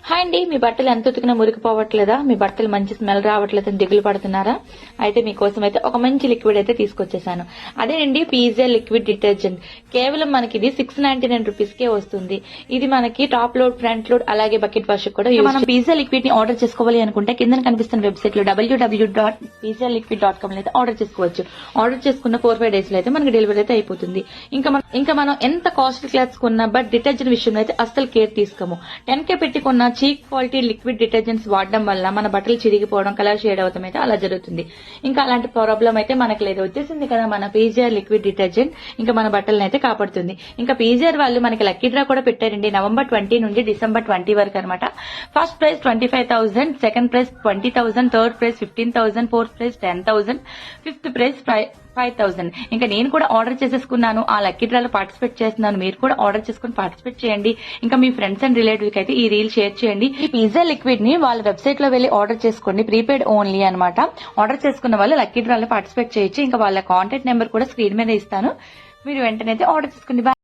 Hi అండి, మీ బట్టలు ఎంత ఉతికినా మురికిపోవట్లేదా? మీ బట్టలు మంచి స్మెల్ రావట్లేదని దిగులు పడుతున్నారా? అయితే మీకోసం అయితే ఒక మంచి లిక్విడ్ అయితే తీసుకొచ్చేసాను. అదేనండి పిజ్జా లిక్విడ్ డిటర్జెంట్. కేవలం మనకి ఇది 699 రూపీస్ కే వస్తుంది. ఇది మనకి టాప్ లోడ్, ఫ్రంట్ లోడ్, అలాగే బకెట్ వాష్ కూడా మనం పిజ్జా లిక్విడ్ ని ఆర్డర్ చేసుకోవాలి అనుకుంటే కింద కనిపిస్తున్న వెబ్సైట్ లో www.pizzaliquid.com అయితే ఆర్డర్ చేసుకోవచ్చు. ఆర్డర్ చేసుకున్న 4-5 డేస్ లో అయితే మనకి డెలివరీ అయితే అయిపోతుంది. ఇంకా మనం ఎంత కాస్ట్లీ క్లాత్స్ కొన్నా బట్ డిటర్జెంట్ విషయంలో అయితే అస్సలు కేర్ తీసుకోము. 10K పెట్టి కొన్న చీప్ క్వాలిటీ లిక్విడ్ డిటర్జెంట్స్ వాడడం వల్ల మన బట్టలు చిరిగిపోవడం, కలర్ షేడ్ అవడం అయితే అలా జరుగుతుంది. ఇంకా అలాంటి ప్రాబ్లం అయితే మనకు లేదు. వచ్చేసింది కదా మన పీజీఆర్ లిక్విడ్ డిటర్జెంట్. ఇంకా మన బట్టలను అయితే కాపాడుతుంది. ఇంకా పీజీఆర్ వాళ్ళు మనకి లక్కీ డ్రా కూడా పెట్టారండి. నవంబర్ 20 నుండి డిసెంబర్ 20 వరకు అనమాట. First prize 25,000, second prize 20,000, third prize 15,000, fourth prize 10,000, fifth prize 5,000. ఇంకా నేను కూడా ఆర్డర్ చేసేసుకున్నాను. ఆ లక్కీ డ్రాలో పార్టిసిపేట్ చేస్తున్నాను. మీరు కూడా ఆర్డర్ చేసుకుని పార్టిసిపేట్ చేయండి. ఇంకా మీ ఫ్రెండ్స్ అండ్ రిలేటివ్స్ కి అయితే ఈ రీల్ షేర్ చేయండి. ఈ పిజ్జా లిక్విడ్ ని వాళ్ళ వెబ్సైట్ లో వెళ్లి ఆర్డర్ చేసుకోండి. ప్రీపెయిడ్ ఓన్లీ అనమాట. ఆర్డర్ చేసుకున్న వాళ్ళు లక్కీ డ్రాలో పార్టిసిపేట్ చేయొచ్చు. ఇంకా వాళ్ళ కాంటాక్ట్ నెంబర్ కూడా స్క్రీన్ మీద ఇస్తాను. మీరు వెంటనే ఆర్డర్ చేసుకోండి.